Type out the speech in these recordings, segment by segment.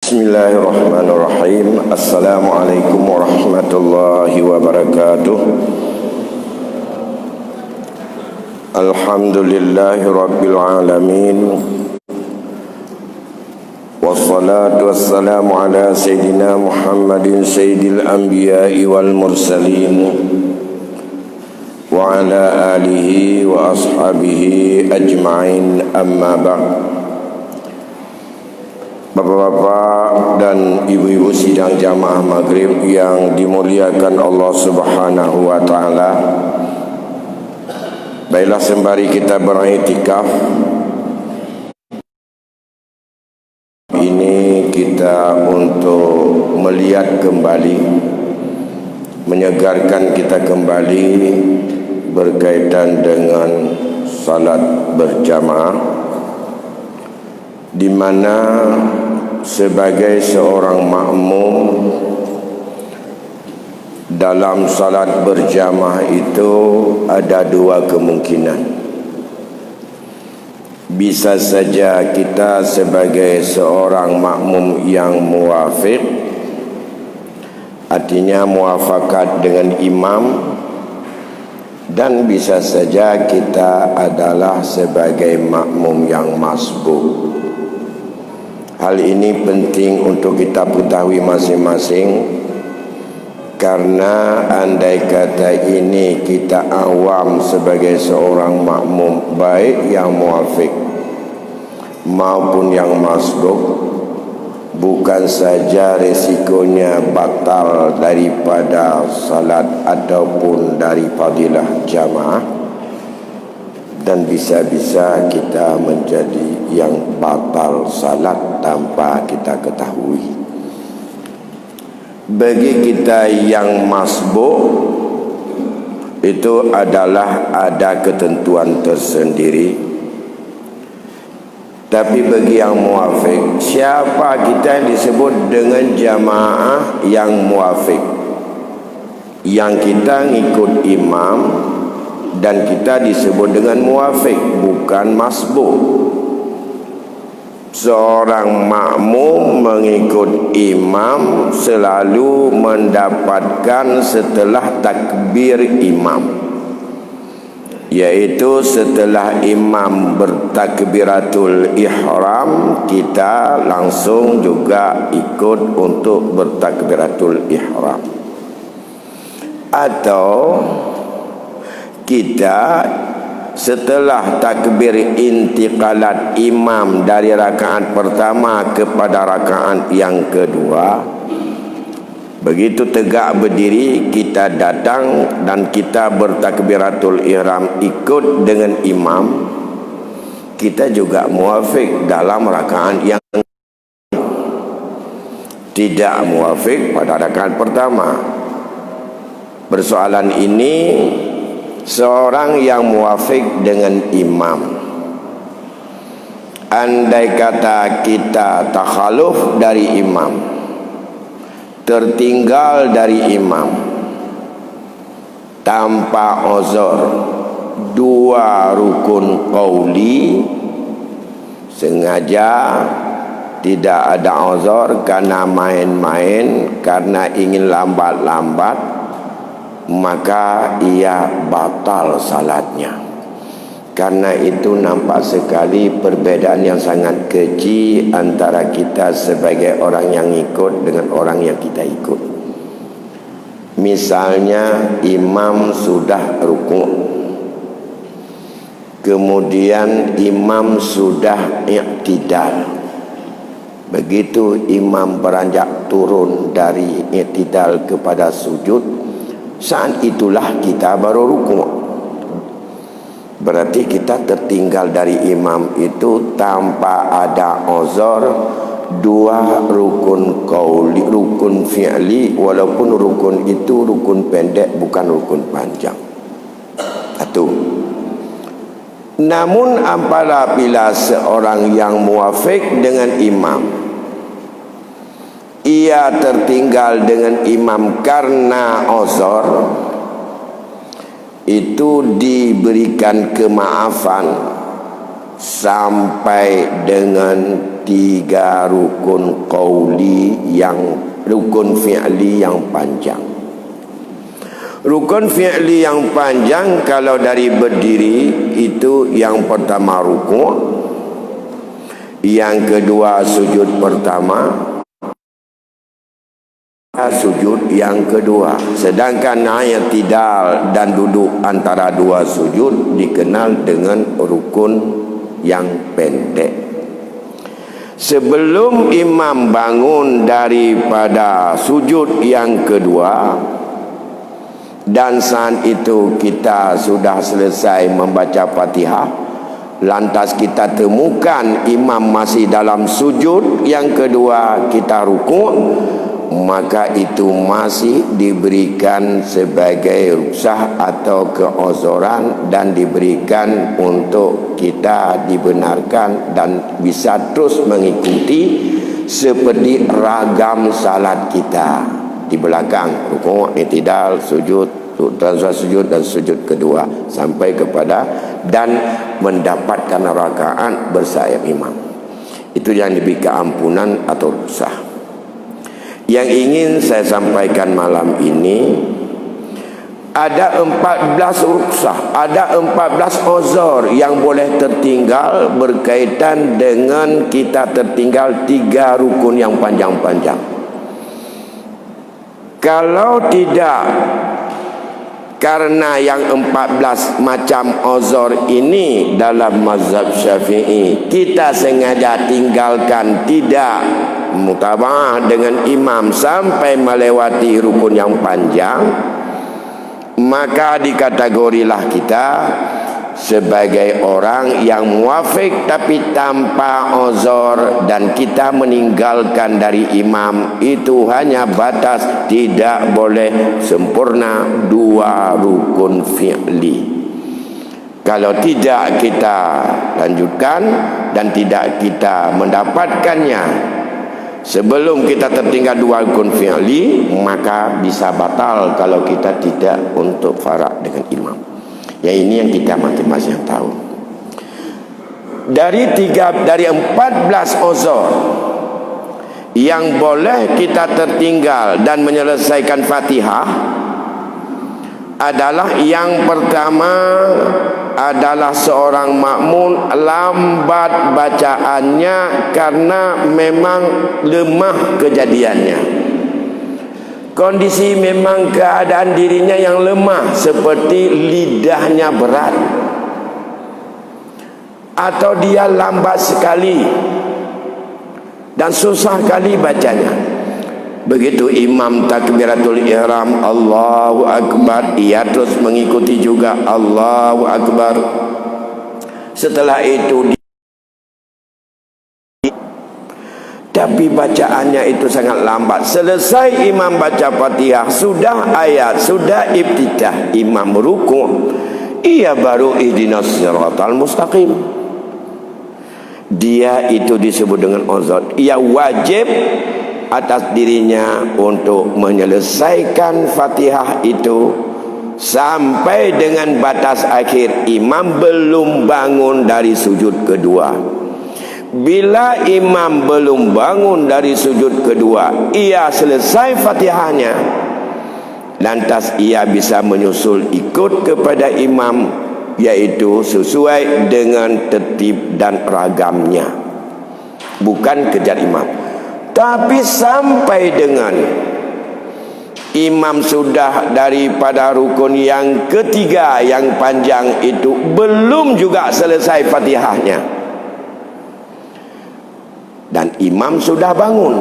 Bismillahirrahmanirrahim. Assalamualaikum warahmatullahi wabarakatuh. Alhamdulillahi rabbil alamin. Wassalatu wassalamu ala sayyidina Muhammadin sayyidil anbiya'i wal mursalin wa ala alihi wa ashabihi ajma'in, amma ba'd. Bapak-bapak dan ibu-ibu sidang jamaah maghrib yang dimuliakan Allah Subhanahu wa ta'ala, baiklah sembari kita beriktikaf ini, kita untuk melihat kembali, menyegarkan kita kembali berkaitan dengan salat berjamaah, di mana sebagai seorang makmum dalam salat berjamaah itu ada dua kemungkinan. Bisa saja kita sebagai seorang makmum yang muwafiq, artinya muafakat dengan imam, dan bisa saja kita adalah sebagai makmum yang masbuk. Hal ini penting untuk kita ketahui masing-masing, karena andai kata ini kita awam sebagai seorang makmum, baik yang muafiq maupun yang masbuk, bukan saja resikonya batal daripada salat ataupun dari fadilah jamaah, dan bisa-bisa kita menjadi yang batal salat tanpa kita ketahui. Bagi kita yang masbuk, itu adalah ada ketentuan tersendiri. Tapi bagi yang muwafiq, siapa kita yang disebut dengan jamaah yang muwafiq? Yang kita ngikut imam dan kita disebut dengan muwafiq, bukan masbuk. Seorang makmum mengikut imam selalu mendapatkan setelah takbir imam, yaitu setelah imam bertakbiratul ihram, kita langsung juga ikut untuk bertakbiratul ihram. Atau kita setelah takbir intiqalat imam dari rakaat pertama kepada rakaat yang kedua, begitu tegak berdiri kita datang dan kita bertakbiratul ihram ikut dengan imam, kita juga muwafiq dalam rakaat yang tidak muwafiq pada rakaat pertama. Persoalan ini, seorang yang muwafiq dengan imam, andai kata kita takhaluf dari imam, tertinggal dari imam tanpa uzur, dua rukun qauli, sengaja tidak ada uzur karena main-main, karena ingin lambat-lambat, maka ia batal salatnya. Karena itu nampak sekali perbedaan yang sangat keji antara kita sebagai orang yang ikut dengan orang yang kita ikut. Misalnya imam sudah rukuk, kemudian imam sudah i'tidal. Begitu imam beranjak turun dari i'tidal kepada sujud, saat itulah kita baru rukuk. Berarti kita tertinggal dari imam itu tanpa ada uzur, dua rukun qauli, rukun fi'li, walaupun rukun itu rukun pendek, bukan rukun panjang. Satu. Namun apabila seorang yang muwafiq dengan imam, ia tertinggal dengan imam karena uzur, itu diberikan kemaafan sampai dengan 3 rukun rukun fi'li yang panjang. Rukun fi'li yang panjang kalau dari berdiri itu yang pertama rukuk, yang kedua sujud pertama, sujud yang kedua. Sedangkan i'tidal dan duduk antara dua sujud dikenal dengan rukun yang pendek. Sebelum imam bangun daripada sujud yang kedua, dan saat itu kita sudah selesai membaca Fatihah, lantas kita temukan imam masih dalam sujud yang kedua, kita rukuk, maka itu masih diberikan sebagai rukhsah atau keozoran, dan diberikan untuk kita dibenarkan dan bisa terus mengikuti seperti ragam salat kita di belakang, rukuk, i'tidal, sujud, sujud dan sujud kedua sampai kepada dan mendapatkan rakaat bersama imam. Itu yang diberi keampunan atau rukhsah. Yang ingin saya sampaikan malam ini, ada 14 rukhsah, ada 14 uzur yang boleh tertinggal berkaitan dengan kita tertinggal 3 rukun yang panjang-panjang. Kalau tidak karena yang 14 macam uzur ini dalam mazhab Syafi'i, kita sengaja tinggalkan, tidak mutaba'ah dengan imam sampai melewati rukun yang panjang, maka dikategorilah kita sebagai orang yang muafik tapi tanpa uzur, dan kita meninggalkan dari imam itu hanya batas tidak boleh sempurna 2 rukun fi'li. Kalau tidak kita lanjutkan dan tidak kita mendapatkannya sebelum kita tertinggal 2 rukun fi'li, maka bisa batal kalau kita tidak untuk farak dengan imam. Ya, ini yang kita masing-masing tahu. Dari 14 uzur yang boleh kita tertinggal dan menyelesaikan Fatihah adalah yang pertama adalah seorang makmum lambat bacaannya karena memang lemah kejadiannya. Kondisi memang keadaan dirinya yang lemah, seperti lidahnya berat, atau dia lambat sekali dan susah kali bacanya. Begitu imam takbiratul ihram Allahu Akbar, ia terus mengikuti juga Allahu Akbar. Setelah itu tapi bacaannya itu sangat lambat. Selesai imam baca Fatihah, sudah ayat, sudah ibtidah, imam rukuk, ia baru ihdinas siratal mustaqim. Dia itu disebut dengan uzur. Ia wajib atas dirinya untuk menyelesaikan Fatihah itu sampai dengan batas akhir. Imam belum bangun dari sujud kedua. Bila imam belum bangun dari sujud kedua, ia selesai Fatihahnya, lantas ia bisa menyusul ikut kepada imam, yaitu sesuai dengan tertib dan ragamnya, bukan kejar imam. Tapi sampai dengan imam sudah daripada rukun yang ketiga yang panjang itu, belum juga selesai Fatihahnya, dan imam sudah bangun,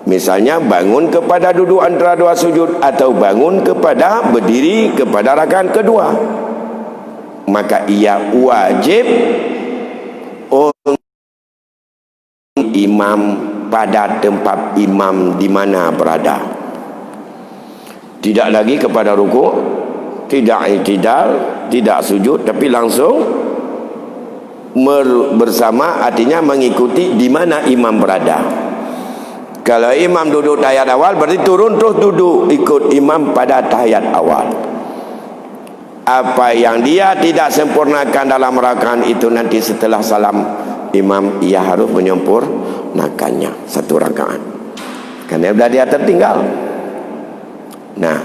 misalnya bangun kepada duduk antara 2 sujud atau bangun kepada berdiri kepada rakaat kedua, maka ia wajib untuk imam pada tempat imam di mana berada. Tidak lagi kepada rukuk, tidak i'tidal, tidak sujud, tapi langsung bersama, artinya mengikuti di mana imam berada. Kalau imam duduk tahiyat awal, berarti turun terus duduk ikut imam pada tahiyat awal. Apa yang dia tidak sempurnakan dalam rakaat itu, nanti setelah salam imam ia harus menyempurnakannya satu rakaat, karena dia tertinggal. Nah,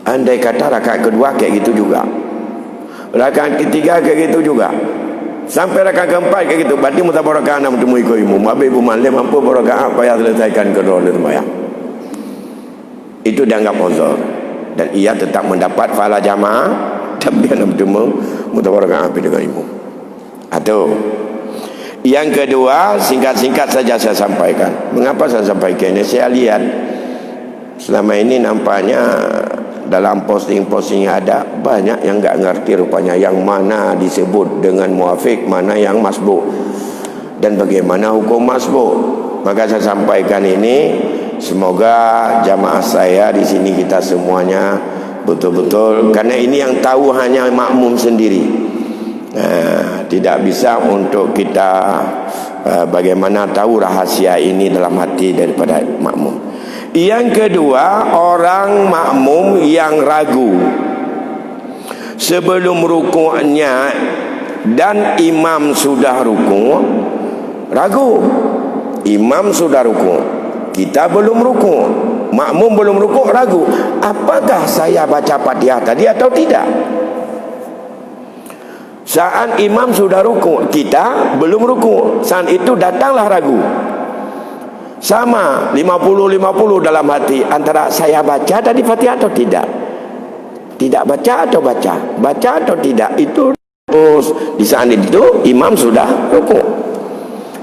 andai kata rakaat kedua kayak gitu juga, rakaat ketiga kayak gitu juga, sampai rakaat keempat kayak gitu, berarti mutabarakah enam temu ikut imam. Habis ibu malam mampu berakaat payah selesaikan kedua sembahyang. Itu dianggap uzur, dan ia tetap mendapat pahala jamaah, tapi dia bertemu mutabarakah dengan imam. Atau yang kedua, singkat-singkat saja saya sampaikan. Mengapa saya sampaikan ini? Saya lihat selama ini nampaknya dalam posting-posting yang ada, banyak yang enggak ngerti rupanya yang mana disebut dengan muafiq, mana yang masbuk, dan bagaimana hukum masbuk. Maka saya sampaikan ini, semoga jamaah saya di sini kita semuanya betul-betul, karena ini yang tahu hanya makmum sendiri. Tidak bisa untuk kita bagaimana tahu rahasia ini dalam hati daripada makmum. Yang kedua, orang makmum yang ragu sebelum rukuknya dan imam sudah rukuk, ragu. Imam sudah rukuk, kita belum rukuk, makmum belum rukuk, ragu. Apakah saya baca Fatihah tadi atau tidak? Saat imam sudah rukuk, kita belum rukuk, saat itu datanglah ragu. Sama 50-50 dalam hati, antara saya baca tadi Fatihah atau tidak, tidak baca atau baca, baca atau tidak. Itu terus di saat itu imam sudah rukuk,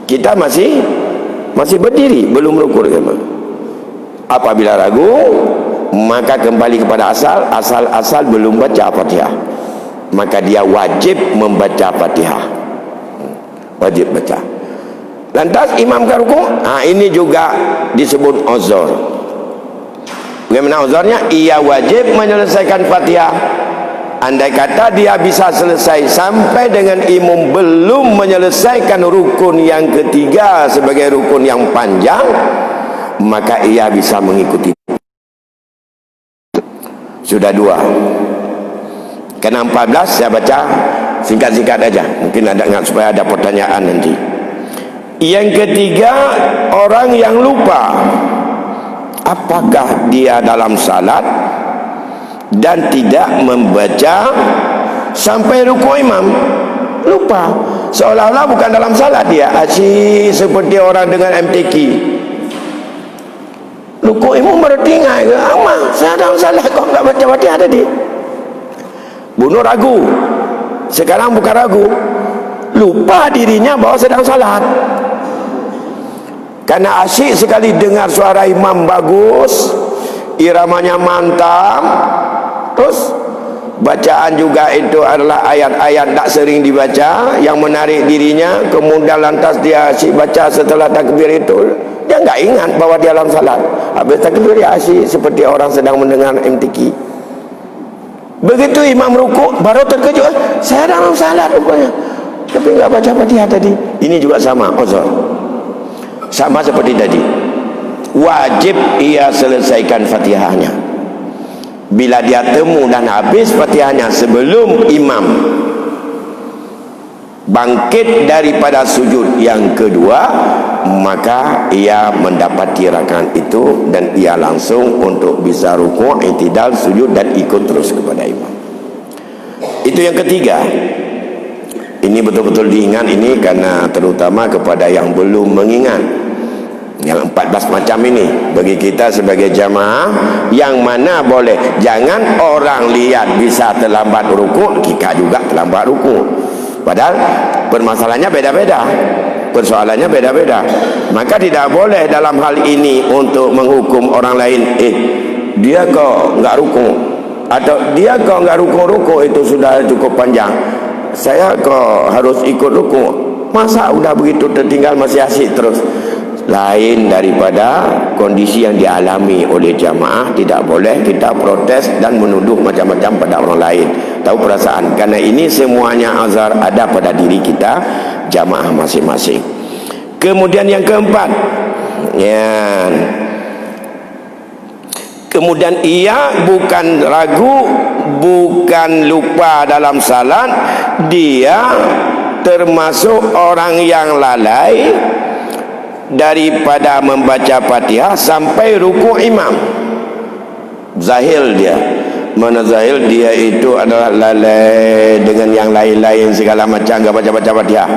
kita masih berdiri belum rukuk. Apabila ragu, maka kembali kepada asal belum baca Fatihah, maka dia wajib membaca Fatihah, wajib baca. Lantas imam ke rukuk, ini juga disebut uzur. Bagaimana uzurnya? Ia wajib menyelesaikan Fatihah. Andai kata dia bisa selesai sampai dengan imam belum menyelesaikan rukun yang ketiga sebagai rukun yang panjang, maka ia bisa mengikuti. Sudah dua. Kena 14 saya baca singkat-singkat aja, mungkin ada supaya ada pertanyaan nanti. Yang ketiga, orang yang lupa apakah dia dalam salat dan tidak membaca sampai rukuk imam, lupa, seolah-olah bukan dalam salat dia, asyik seperti orang dengan MTQ. Rukuk imam bertinggai ke saya dalam salat kok enggak baca Fatihah tadi. Bunuh ragu. Sekarang bukan ragu, lupa dirinya bahwa sedang salat. Karena asyik sekali dengar suara imam bagus, iramanya mantap, terus bacaan juga itu adalah ayat-ayat tak sering dibaca yang menarik dirinya, kemudian lantas dia asyik baca setelah takbir itu, dia enggak ingat bahwa dia dalam salat. Habis takbir dia asyik seperti orang sedang mendengar MTQ. Begitu imam rukuk baru terkejut, saya dalam salat rupanya, tapi enggak baca Fatihah tadi. Ini juga sama uzur, sama seperti tadi. Wajib ia selesaikan Fatihahnya. Bila dia temu dan habis Fatihahnya sebelum imam bangkit daripada sujud yang kedua, maka ia mendapati rakaat itu dan ia langsung untuk bisa rukuk, i'tidal, sujud dan ikut terus kepada imam. Itu yang ketiga. Ini betul-betul diingat ini, karena terutama kepada yang belum mengingat yang 14 macam ini bagi kita sebagai jamaah, yang mana boleh, jangan orang lihat bisa terlambat rukuk, kita juga terlambat rukuk, padahal permasalahannya beda-beda, persoalannya beda-beda. Maka tidak boleh dalam hal ini untuk menghukum orang lain, dia kok enggak rukuk, atau dia kok enggak rukuk itu sudah cukup panjang, saya kok harus ikut rukuk, masa udah begitu tertinggal masih asyik terus. Lain daripada kondisi yang dialami oleh jamaah, tidak boleh kita protes dan menuduh macam-macam pada orang lain. Tahu perasaan, karena ini semuanya azar ada pada diri kita jamaah masing-masing. Kemudian yang keempat, kemudian ia bukan ragu bukan lupa dalam salat, dia termasuk orang yang lalai daripada membaca Fatihah sampai rukuk imam. Zahil dia. Mana zahil dia itu adalah lalai dengan yang lain-lain segala macam, enggak baca-baca Fatihah.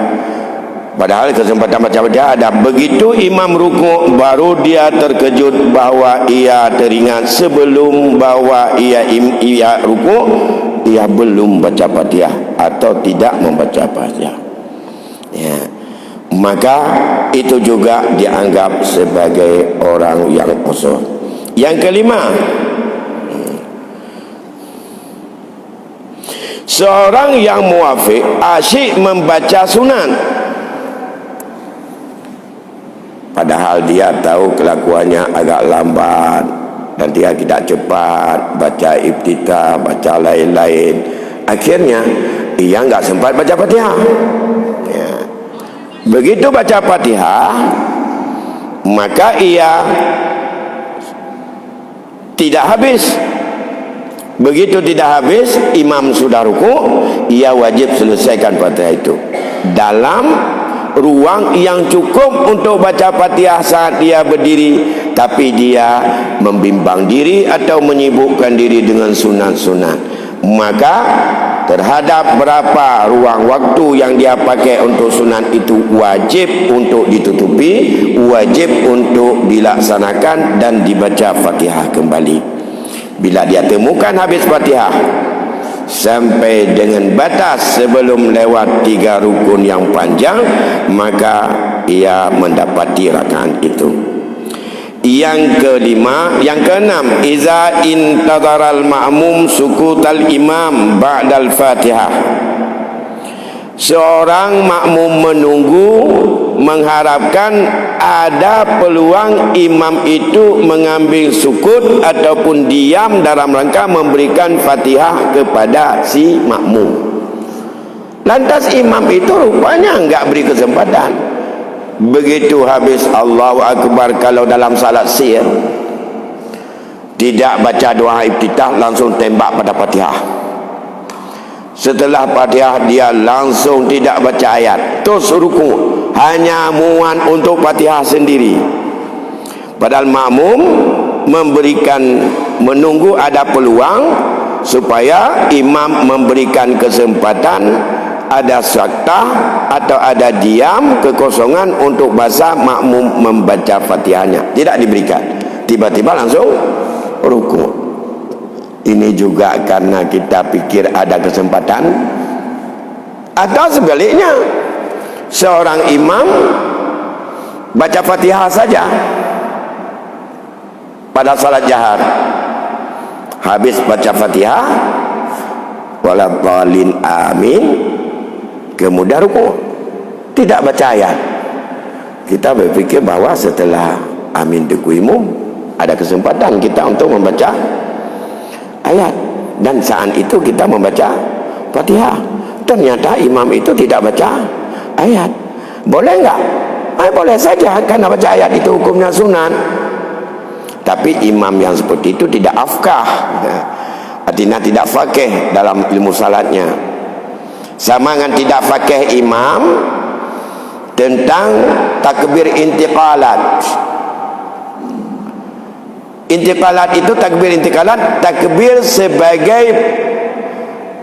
Padahal kesempatan baca Fatihah ada. Begitu imam rukuk, baru dia terkejut bahawa ia teringat sebelum bahawa ia rukuk, ia belum baca Fatihah atau tidak membaca Fatihah. Ya. Maka itu juga dianggap sebagai orang yang uzur. Yang kelima, seorang yang muwafiq asyik membaca sunat, padahal dia tahu kelakuannya agak lambat dan dia tidak cepat baca iftitah, baca lain-lain. Akhirnya ia enggak sempat baca Fatihah. Ya. Begitu baca Fatihah, maka ia tidak habis. Begitu tidak habis, imam sudah rukuk, ia wajib selesaikan Fatihah itu dalam ruang yang cukup untuk baca Fatihah saat dia berdiri, tapi dia membimbang diri atau menyibukkan diri dengan sunat-sunat. Maka terhadap berapa ruang waktu yang dia pakai untuk sunat itu wajib untuk ditutupi, wajib untuk dilaksanakan dan dibaca Fatihah kembali. Bila dia temukan habis Fatihah sampai dengan batas sebelum lewat 3 rukun yang panjang, maka ia mendapati rakaat itu. Yang kelima, yang keenam, iza intadharal ma'mum sukutal imam ba'dal Fatihah. Seorang makmum menunggu, mengharapkan ada peluang imam itu mengambil sukut ataupun diam dalam rangka memberikan Fatihah kepada si makmum. Lantas imam itu rupanya enggak beri kesempatan. Begitu habis Allahu Akbar, kalau dalam salat sir tidak baca doa iftitah, langsung tembak pada Fatihah. Setelah Fatihah dia langsung tidak baca ayat, terus rukuk, hanya muat untuk Fatihah sendiri. Padahal makmum menunggu ada peluang supaya imam memberikan kesempatan, ada saktah atau ada diam kekosongan untuk bahasa makmum membaca Fatihahnya. Tidak diberikan, tiba-tiba langsung rukuk. Ini juga karena kita pikir ada kesempatan, atau sebaliknya, seorang imam baca Fatihah saja pada salat jahar, habis baca Fatihah waladhdallin amin, kemudian rukuk, tidak baca ayat. Kita berpikir bahawa setelah amin dukuimum ada kesempatan kita untuk membaca ayat, dan saat itu kita membaca Fatihah. Ternyata imam itu tidak baca ayat. Boleh enggak? Boleh saja, karena baca ayat itu hukumnya sunat. Tapi imam yang seperti itu tidak afkah, artinya tidak faqih dalam ilmu salatnya. Sama dengan tidak faqih imam tentang takbir intiqalat. Intiqalat itu takbir intiqalat, takbir sebagai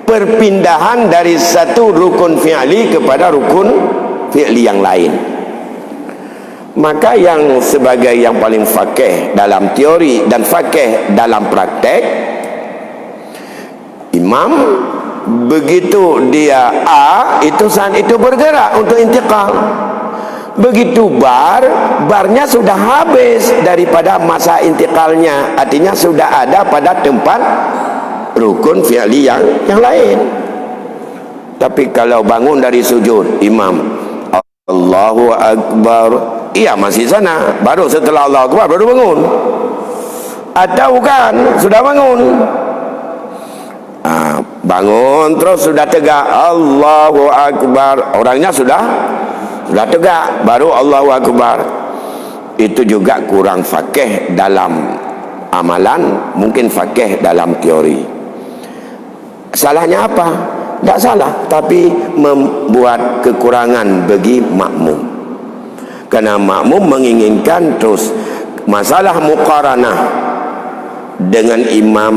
perpindahan dari satu rukun fi'li kepada rukun fi'li yang lain. Maka yang sebagai yang paling faqih dalam teori dan faqih dalam praktek, imam begitu dia itu saat itu bergerak untuk intiqal. Begitu barnya sudah habis daripada masa intiqalnya, artinya sudah ada pada tempat rukun fi'li yang lain. Tapi kalau bangun dari sujud, imam Allahu Akbar, ia masih sana, baru setelah Allahu Akbar baru bangun, atau bukan sudah bangun, bangun terus sudah tegak Allahu Akbar, orangnya sudah tegak, baru Allahu Akbar. Itu juga kurang faqih dalam amalan, mungkin faqih dalam teori. Salahnya apa? Tak salah, tapi membuat kekurangan bagi makmum. Karena makmum menginginkan terus masalah muqaranah dengan imam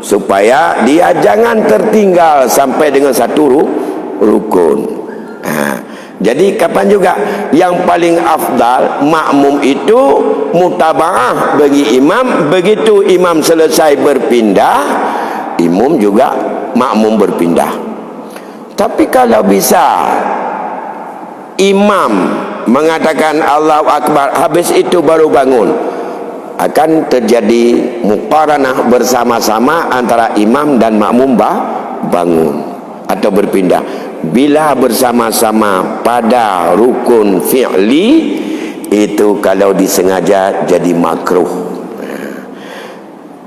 supaya dia jangan tertinggal sampai dengan satu rukun. Jadi kapan juga yang paling afdal makmum itu mutabaah bagi imam. Begitu imam selesai berpindah, imam juga makmum berpindah. Tapi kalau bisa imam mengatakan Allahu Akbar, habis itu baru bangun, akan terjadi muqaranah bersama-sama antara imam dan makmum bangun atau berpindah. Bila bersama-sama pada rukun fi'li, itu kalau disengaja jadi makruh.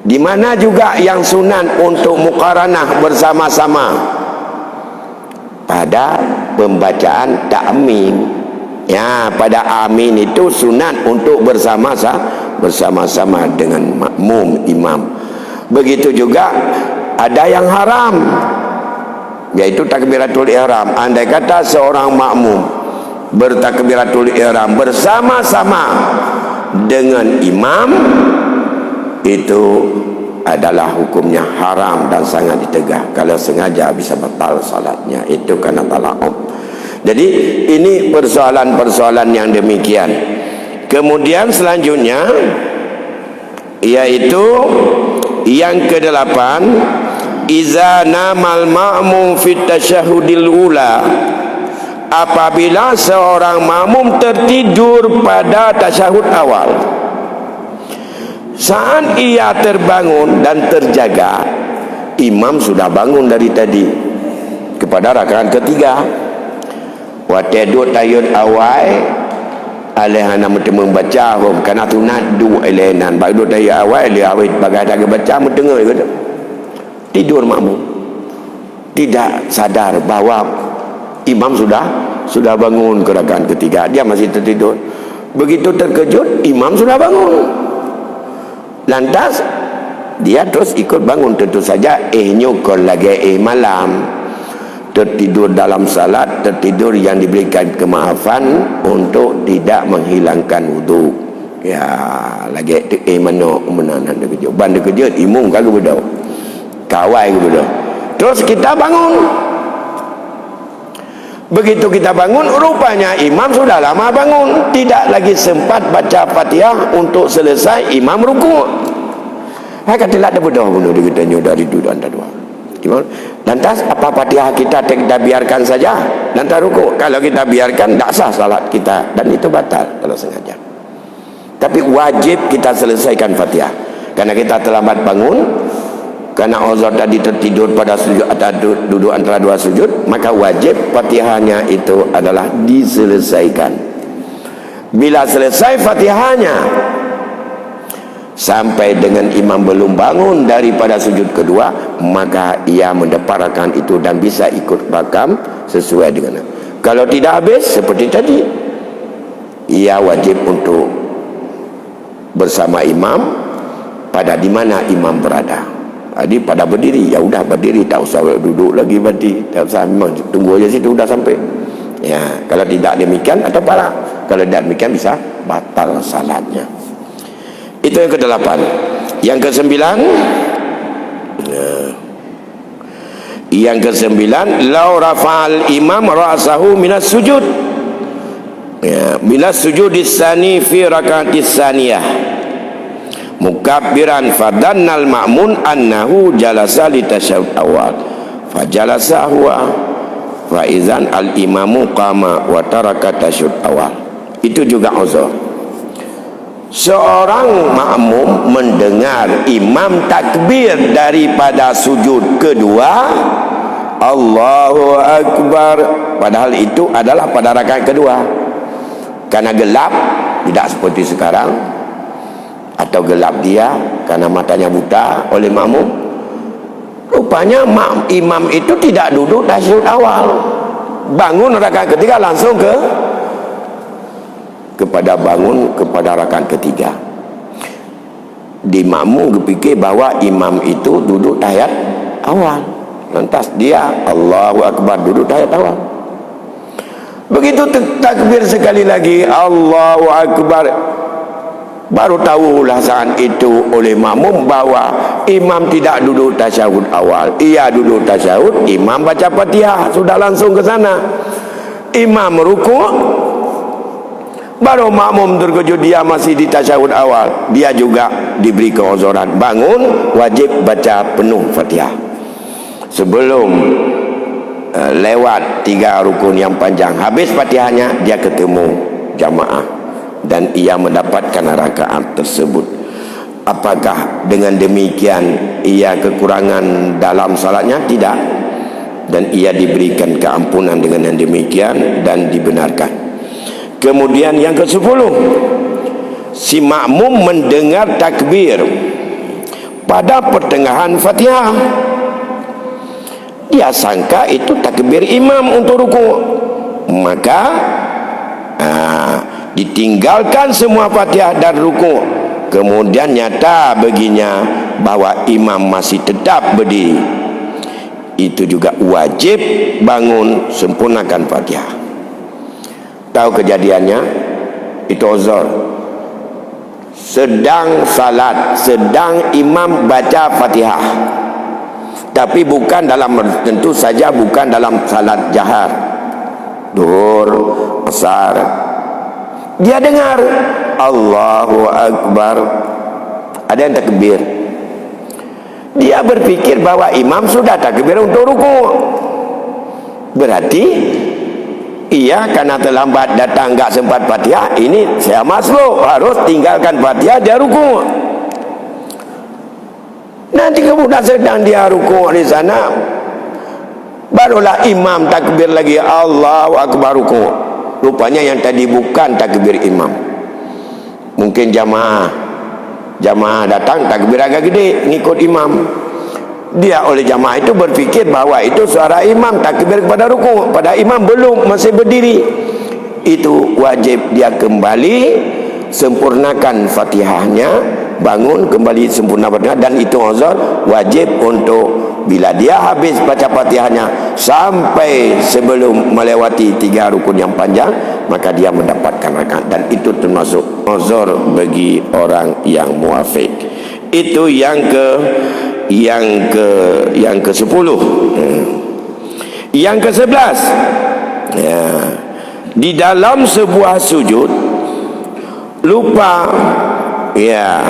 Di mana juga yang sunat untuk muqaranah bersama-sama pada pembacaan ta'min. Ya, pada amin itu sunat untuk bersama-sama dengan makmum imam. Begitu juga ada yang haram, yaitu takbiratul ihram. Andai kata seorang makmum bertakbiratul ihram bersama-sama dengan imam, itu adalah hukumnya haram dan sangat ditegah. Kalau sengaja bisa batal salatnya, itu karena tala'ub. Jadi ini persoalan-persoalan yang demikian. Kemudian selanjutnya yaitu yang ke-8, iza namal ma'mum fit tasyahudil ula, apabila seorang makmum tertidur pada tasyahud awal. Saat ia terbangun dan terjaga, imam sudah bangun dari tadi kepada rakaat ketiga. Wa tadud tayud awal alehana mutemu membaca hum kana tunadu elenan bagi tayud awal dia awet bagai tak baca mendengar gitu. Tidur makmum, tidak sadar bahwa imam sudah bangun ke rakaat ketiga, dia masih tertidur. Begitu terkejut, imam sudah bangun, lantas dia terus ikut bangun. Tentu saja nyukul lagi malam, tertidur dalam salat, tertidur yang diberikan kemaafan untuk tidak menghilangkan wudu. Ya, lagi mana terkejut, ban terkejut, imam kagak bedo, kawai bedo. Terus kita bangun. Begitu kita bangun, rupanya imam sudah lama bangun, tidak lagi sempat baca Fatihah untuk selesai imam ruku'. Kata tidak ada bedo bunuh dikitanya dari dua anda dua. Lantas apa Fatihah kita biarkan saja lantas ruku'? Kalau kita biarkan tak sah salat kita, dan itu batal kalau sengaja. Tapi wajib kita selesaikan Fatihah, karena kita terlambat bangun, karena uzur tadi tertidur pada sujud atau duduk antara dua sujud, maka wajib Fatihahnya itu adalah diselesaikan. Bila selesai Fatihahnya sampai dengan imam belum bangun daripada sujud kedua, maka ia mendeparkan itu dan bisa ikut bakam sesuai dengan. Kalau tidak habis seperti tadi, ia wajib untuk bersama imam pada di mana imam berada. Jadi pada berdiri, ya udah berdiri, tak usah duduk lagi, berarti tak usah, memang tunggu aja situ udah sampai. Ya, kalau tidak demikian atau para, kalau tidak demikian bisa batal salatnya. Itu yang ke-8. Yang ke-9, lau rafa'al imam ra'sahu minas sujud, ya, minas sujudis sani fi rakaatis saniyah mukabbiran fadannal ma'mun annahu jalasa li tasyahhud awal fajalasa huwa fa idzan al imamu qama wa taraka tasyahhud awal. Itu juga uzur. Seorang makmum mendengar imam takbir daripada sujud kedua, Allahu Akbar, padahal itu adalah pada rakaat kedua. Karena gelap, tidak seperti sekarang, atau gelap dia karena matanya buta oleh makmum, rupanya imam itu tidak duduk tasyahud awal, bangun rakaat ketiga langsung kepada bangun kepada rakaat ketiga. Di makmum berfikir bahwa imam itu duduk tahiyat awal, Lantas dia Allahu Akbar duduk tahiyat awal. Begitu takbir sekali lagi Allahu Akbar, baru tahulah saat itu oleh makmum bahwa imam tidak duduk tasyahud awal. Ia duduk tasyahud, imam baca Fatihah, sudah langsung ke sana. Imam rukuk, baru makmum terkejut dia masih di tasyahud awal. Dia juga diberi keuzuran, bangun wajib baca penuh Fatihah. Sebelum lewat 3 rukun yang panjang, habis Fatihahnya dia ketemu jamaah dan ia mendapatkan rakaat tersebut. Apakah dengan demikian ia kekurangan dalam salatnya? Tidak. Dan ia diberikan keampunan dengan yang demikian dan dibenarkan. Kemudian yang ke-10, si makmum mendengar takbir pada pertengahan Fatihah. Dia sangka itu takbir imam untuk rukuk, maka ditinggalkan semua Fatihah dan rukuk. Kemudian nyata baginya bahwa imam masih tetap berdiri. Itu juga wajib bangun, sempurnakan Fatihah. Tahu kejadiannya? Itu uzur. Sedang salat, sedang imam baca Fatihah, tapi bukan dalam, tentu saja bukan dalam salat jahar, duhur, asar. Dia dengar Allahu Akbar, ada yang takbir. Dia berpikir bahwa imam sudah takbir untuk rukuk. Berarti ia karena terlambat datang, enggak sempat Fatihah, ini saya masuk, harus tinggalkan Fatihah, dia rukuk. Nanti kemudian sedang dia rukuk di sana, barulah imam takbir lagi Allahu Akbar rukuk. Rupanya yang tadi bukan takbir imam. Mungkin jamaah datang takbir agak gede ngikut imam. Dia oleh jamaah itu berpikir bahwa itu suara imam takbir kepada rukuk, pada imam belum, masih berdiri. Itu wajib dia kembali sempurnakan Fatihahnya, bangun kembali sempurna Fatihah, dan itu uzur wajib untuk bila dia habis baca Fatihahnya sampai sebelum melewati 3 rukun yang panjang, maka dia mendapatkan rakaat, dan itu termasuk uzur bagi orang yang muafik. Itu yang ke-10. Yang ke-11, ya, di dalam sebuah sujud lupa ya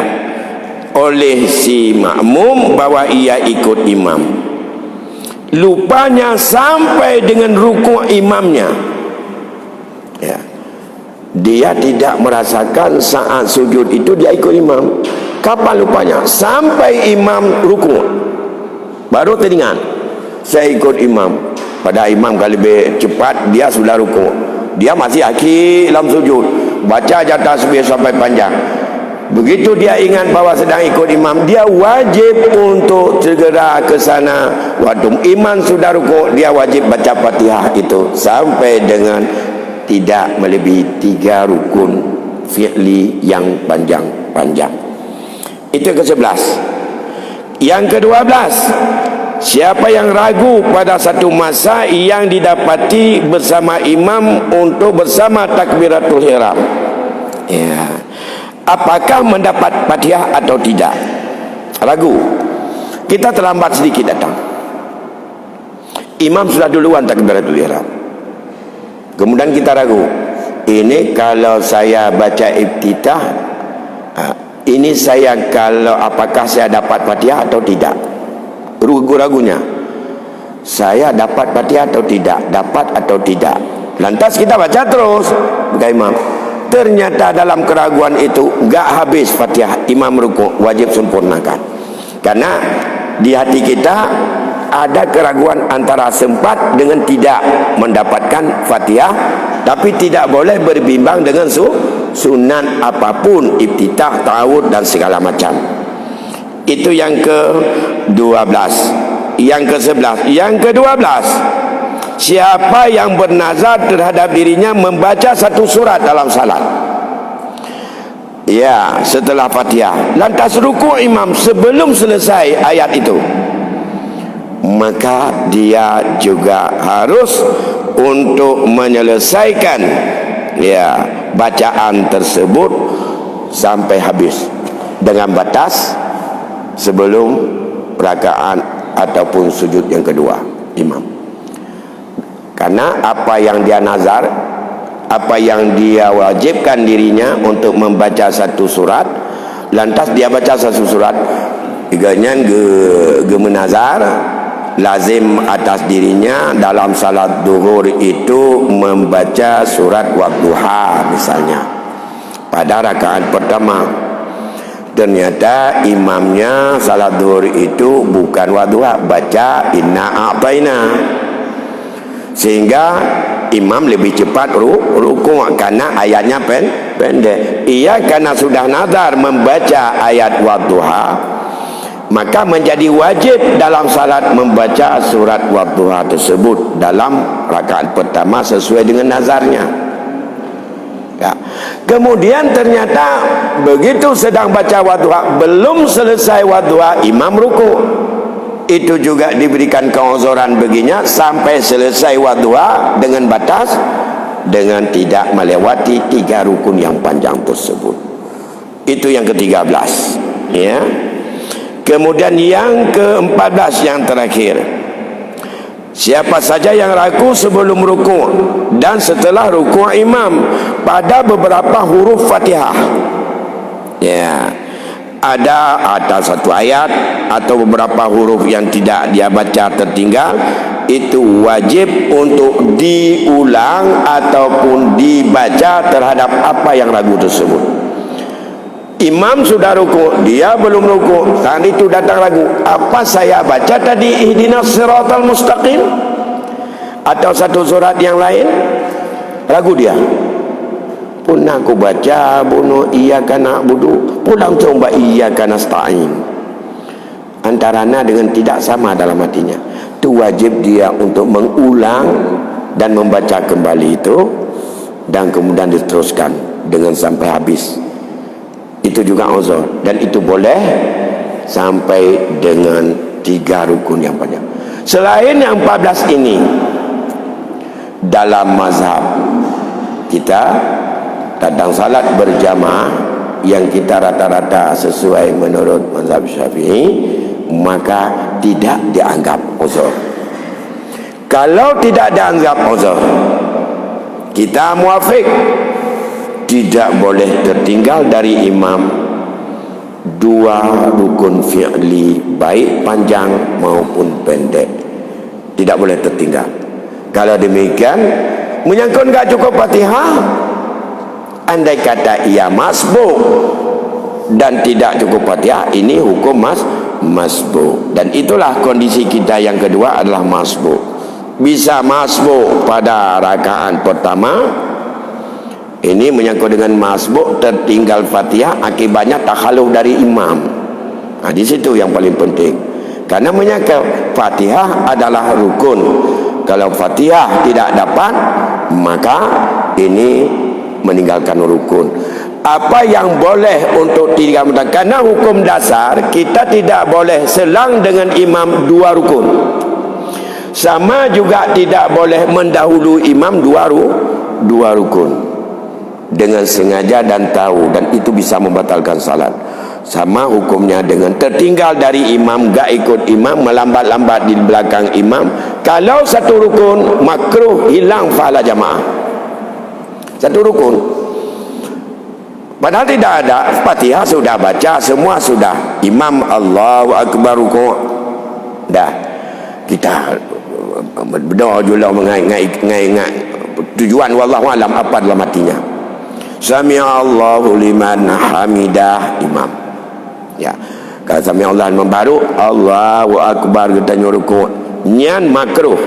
oleh si makmum bahwa ia ikut imam. Lupanya sampai dengan rukuk imamnya. Ya. Dia tidak merasakan saat sujud itu dia ikut imam. Kapan lupanya? Sampai imam rukuk, baru teringat saya ikut imam. Pada imam kalau lebih cepat dia sudah rukuk, dia masih akhir dalam sujud, baca aja tasbih sampai panjang. Begitu dia ingat bahwa sedang ikut imam, dia wajib untuk segera ke sana. Waktu imam sudah rukuk, dia wajib baca Fatihah itu sampai dengan tidak melebihi 3 rukun fi'li yang panjang-panjang. Itu ke-11. Yang ke-12, siapa yang ragu pada satu masa yang didapati bersama imam untuk bersama takbiratul ihram, ya, apakah mendapat Fatihah atau tidak? Ragu. Kita terlambat sedikit datang, imam sudah duluan takbiratul ihram. Kemudian kita ragu, ini kalau saya baca iftitah, ini saya kalau apakah saya dapat Fatihah atau tidak? Ragu-ragunya, saya dapat Fatihah atau tidak, dapat atau tidak. Lantas kita baca terus bukan imam. Ternyata dalam keraguan itu enggak habis Fatihah, imam rukuk, wajib sempurnakan. Karena di hati kita ada keraguan antara sempat dengan tidak mendapatkan Fatihah, tapi tidak boleh berbimbang dengan sunat apapun, iftitah, ta'awud dan segala macam. Itu yang ke-12. Yang ke-11. Yang ke-12, siapa yang bernazar terhadap dirinya membaca satu surat dalam salat, ya, setelah Fatihah, lantas rukuk imam sebelum selesai ayat itu, maka dia juga harus untuk menyelesaikan bacaan tersebut sampai habis dengan batas sebelum rakaat ataupun sujud yang kedua imam. Karena apa yang dia nazar, apa yang dia wajibkan dirinya untuk membaca satu surat, lantas dia baca satu surat, ganyan ge menazar lazim atas dirinya dalam salat zuhur itu membaca surat wadduha misalnya pada rakaat pertama. Ternyata imamnya salat zuhur itu bukan wadduha, baca inna a'taina, sehingga imam lebih cepat rukuk karena ayatnya pendek. Ia karena sudah nazar membaca ayat wadduha, maka menjadi wajib dalam salat membaca surat wadduha tersebut dalam rakaat pertama sesuai dengan nazarnya. Kemudian ternyata begitu sedang baca wadduha, belum selesai wadduha, imam rukuk. Itu juga diberikan keuzuran baginya sampai selesai wadduha dengan batas, dengan tidak melewati 3 rukun yang panjang tersebut. Itu yang ke-13, ya. Kemudian yang ke-14 yang terakhir, siapa saja yang ragu sebelum rukuk dan setelah rukuk imam pada beberapa huruf Fatihah, ya, ada atas satu ayat atau beberapa huruf yang tidak dia baca tertinggal, itu wajib untuk diulang ataupun dibaca terhadap apa yang ragu tersebut. Imam sudah rukuk, dia belum rukuk, saat itu datang ragu, apa saya baca tadi ihdinas siratal mustaqim atau satu surat yang lain, ragu dia. Pun aku baca bunuh iyyaka na'budu, pulang coba iyyaka nasta'in, antaranya dengan tidak sama dalam hatinya. Itu wajib dia untuk mengulang dan membaca kembali itu, dan kemudian diteruskan dengan sampai habis. Itu juga uzur, dan itu boleh sampai dengan 3 rukun yang panjang. Selain yang 14 ini, dalam mazhab kita tentang salat berjamaah yang kita rata-rata sesuai menurut mazhab Syafi'i, maka tidak dianggap uzur. Kalau tidak dianggap uzur, kita muafik, tidak boleh tertinggal dari imam 2 rukun fi'li, baik panjang maupun pendek, tidak boleh tertinggal. Kalau demikian menyangkut enggak cukup Fatihah, andai kata ia masbuk dan tidak cukup Fatihah, ini hukum masbuk. Dan itulah kondisi kita yang kedua adalah masbuk. Bisa masbuk pada rakaat pertama, ini menyangkut dengan masbuk tertinggal Fatihah, akibatnya takhaluf dari imam. Nah, di situ yang paling penting, karena menyangkut Fatihah adalah rukun. Kalau Fatihah tidak dapat, maka ini meninggalkan rukun. Apa yang boleh untuk ditinggalkan, karena hukum dasar kita tidak boleh selang dengan imam 2 rukun, sama juga tidak boleh mendahului imam 2 rukun dengan sengaja dan tahu, dan itu bisa membatalkan salat. Sama hukumnya dengan tertinggal dari imam, gak ikut imam, melambat-lambat di belakang imam. Kalau satu rukun makruh, hilang pahala jamaah. Satu rukun, padahal tidak ada Fatihah, sudah baca semua, sudah imam Allahu Akbar rukuk, dah kita berdoa juga mengingat tujuan wallahu alam apa dalam hatinya. Sami'allahu liman hamidah, imam, ya, kalau sami'allah membaru Allahu Akbar kita nyuruku, nyan makruh.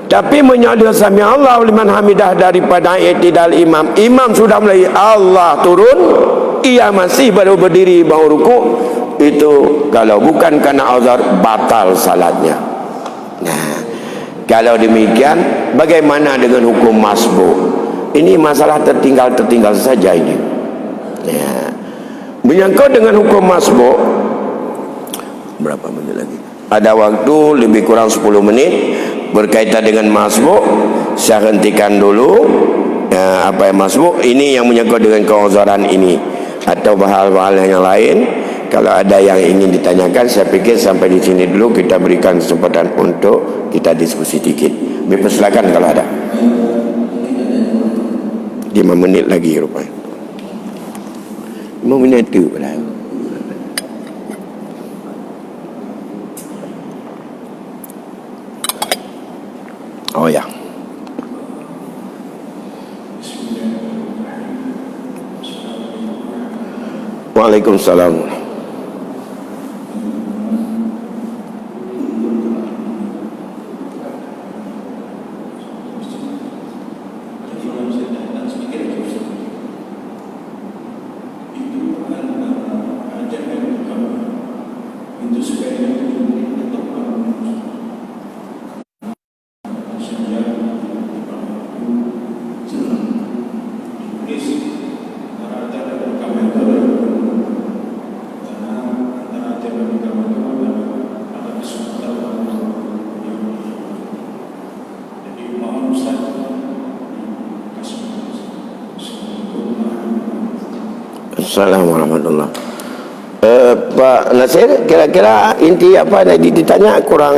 Tapi menyadar sami'allahu liman hamidah daripada i'tidal imam, imam sudah mulai Allah turun, ia masih baru berdiri baru ruku, itu kalau bukan karena uzur batal salatnya. Nah, kalau demikian bagaimana dengan hukum masbuk? Ini masalah tertinggal saja ini, ya. Menyangkut dengan hukum masbuk, berapa menit lagi? Ada waktu lebih kurang 10 menit berkaitan dengan masbuk. Saya hentikan dulu. Apa yang masbuk ini yang menyangkut dengan keuzuran ini atau hal-hal yang lain. Kalau ada yang ingin ditanyakan, saya pikir sampai di sini dulu, kita berikan kesempatan untuk kita diskusi sedikit. Silakan kalau ada. 5 menit lagi rupanya. 5 menit tu lah. Oh ya. Waalaikumsalam. Assalamualaikum warahmatullahi wabarakatuh. Pak Nasir, kira-kira inti apa yang ditanya kurang?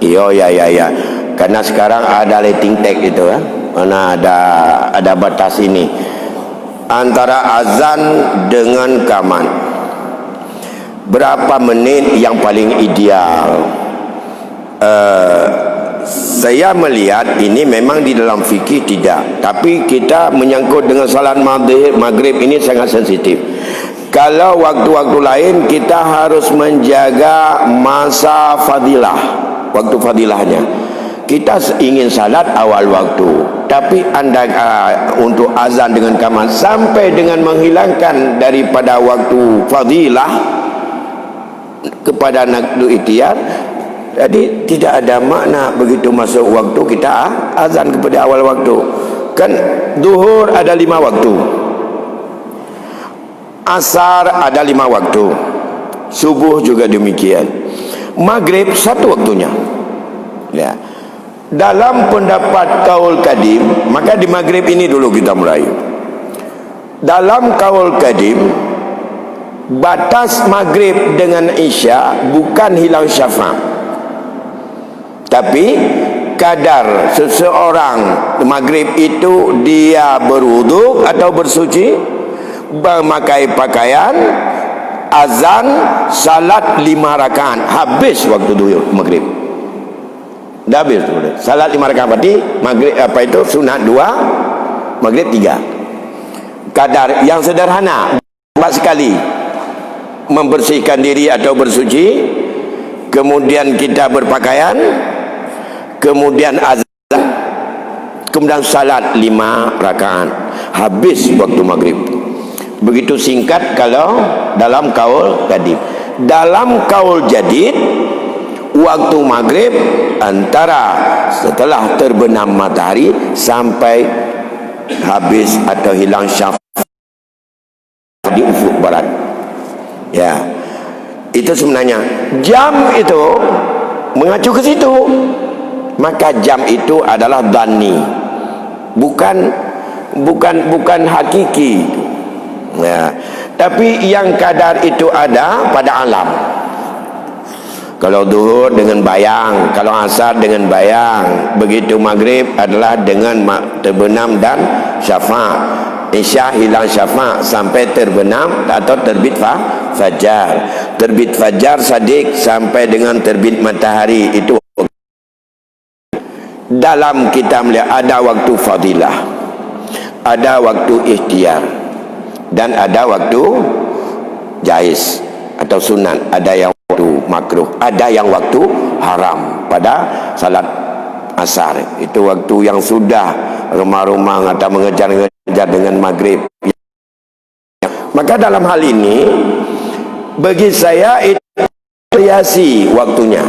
Ya. Karena sekarang ada lighting tag itu ya. Mana ada batas ini antara azan dengan qamat. Berapa menit yang paling ideal? Saya melihat ini memang di dalam fikih tidak, tapi kita menyangkut dengan salat maghrib ini sangat sensitif. Kalau waktu-waktu lain kita harus menjaga masa fadilah, waktu fadilahnya. Kita ingin salat awal waktu, tapi anda untuk azan dengan qamat sampai dengan menghilangkan daripada waktu fadilah kepada naqdu ihtiyar. Jadi tidak ada makna begitu masuk waktu kita azan kepada awal waktu. Kan zuhur ada 5 waktu, asar ada 5 waktu, subuh juga demikian, maghrib 1 waktunya ya. Dalam pendapat kaul kadim, maka di maghrib ini dulu kita mulai. Dalam kaul kadim, batas maghrib dengan isya bukan hilang syafa', tapi kadar seseorang maghrib itu dia berwuduk atau bersuci, memakai pakaian, azan, salat 5 rakaat, habis waktu zuhur maghrib. Dah habis tu. Salat 5 rakaat berarti maghrib apa itu sunat 2, maghrib 3. Kadar yang sederhana, 4 sekali membersihkan diri atau bersuci, kemudian kita berpakaian, kemudian azan, kemudian salat 5 rakaat, habis waktu maghrib. Begitu singkat kalau dalam kaul kadim. Dalam kaul jadid, waktu maghrib antara setelah terbenam matahari sampai habis atau hilang syafaq di ufuk barat ya. Itu sebenarnya jam itu mengacu ke situ. Maka jam itu adalah dhanni, bukan hakiki ya. Tapi yang kadar itu ada pada alam. Kalau zuhur dengan bayang, kalau asar dengan bayang, begitu maghrib adalah dengan terbenam dan syafa', isya hilang syafa' sampai terbenam atau terbit fajar, terbit fajar sadik sampai dengan terbit matahari. Itu dalam kita melihat ada waktu fadilah, ada waktu ikhtiar, dan ada waktu jaiz atau sunat, ada yang waktu makruh, ada yang waktu haram. Pada salat asar itu waktu yang sudah rumah-rumah atau mengejar-ngejar dengan maghrib. Maka dalam hal ini bagi saya itu variasi waktunya.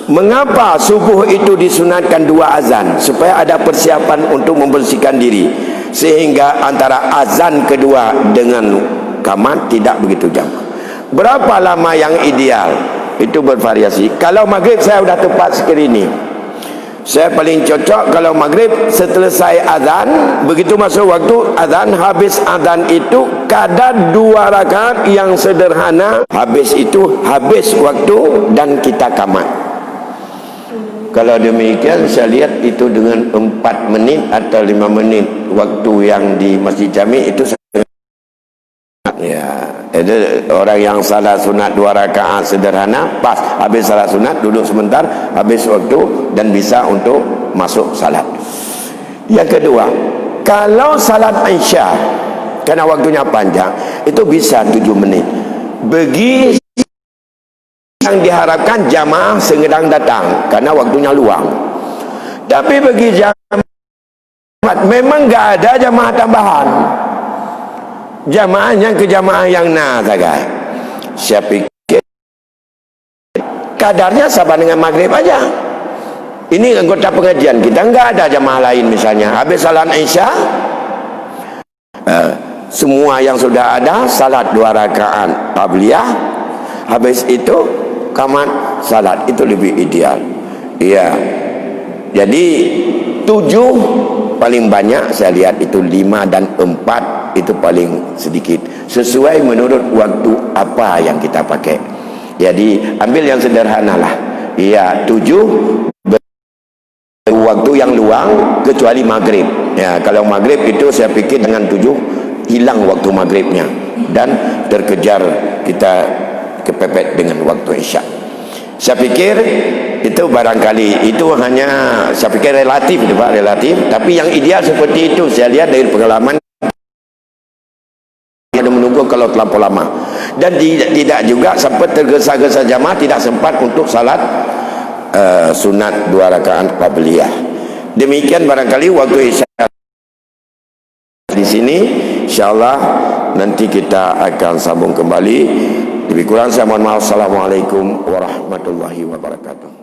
Mengapa subuh itu disunatkan 2 azan? Supaya ada persiapan untuk membersihkan diri, sehingga antara azan kedua dengan kamat, tidak begitu jamaah. Berapa lama yang ideal? Itu bervariasi. Kalau maghrib saya sudah tepat sekali ini. Saya paling cocok kalau maghrib selesai azan, begitu masuk waktu azan, habis azan itu kadar 2 rakaat yang sederhana, habis itu habis waktu dan kita kamat. Kalau demikian saya lihat itu dengan 4 menit atau 5 menit waktu yang di Masjid Jami itu ya, itu orang yang salat sunat 2 rakaat sederhana, pas habis salat sunat duduk sebentar, habis waktu dan bisa untuk masuk salat. Yang kedua, kalau salat Isya karena waktunya panjang, itu bisa 7 menit. Bagi yang diharapkan jamaah sedang datang karena waktunya luang. Tapi bagi jamaah memang enggak ada jamaah tambahan. Jamaahnya ke jamaah yang saja. Saya pikir kadarnya sama dengan maghrib aja. Ini anggota pengajian kita, enggak ada jamaah lain misalnya. Habis salat Isya, semua yang sudah ada salat 2 rakaat qabliyah, habis itu qamat salat, itu lebih ideal. Iya. Jadi 7 paling banyak, saya lihat itu 5 dan 4 itu paling sedikit, sesuai menurut waktu apa yang kita pakai. Jadi ambil yang sederhana lah. Iya, 7 waktu yang luang kecuali maghrib. Ya, kalau maghrib itu saya pikir dengan 7 hilang waktu maghribnya dan terkejar kita kepepet dengan waktu Isya. Saya pikir itu barangkali itu hanya, saya pikir relatif itu Pak, relatif. Tapi yang ideal seperti itu saya lihat dari pengalaman, ada menunggu kalau terlampau lama dan tidak juga sempat tergesa-gesa jamaah, tidak sempat untuk salat sunat 2 rakaat qabliyah. Demikian barangkali waktu Isya di sini. Insyaallah nanti kita akan sambung kembali. Lebih kurang saya mohon maaf. Assalamualaikum warahmatullahi wabarakatuh.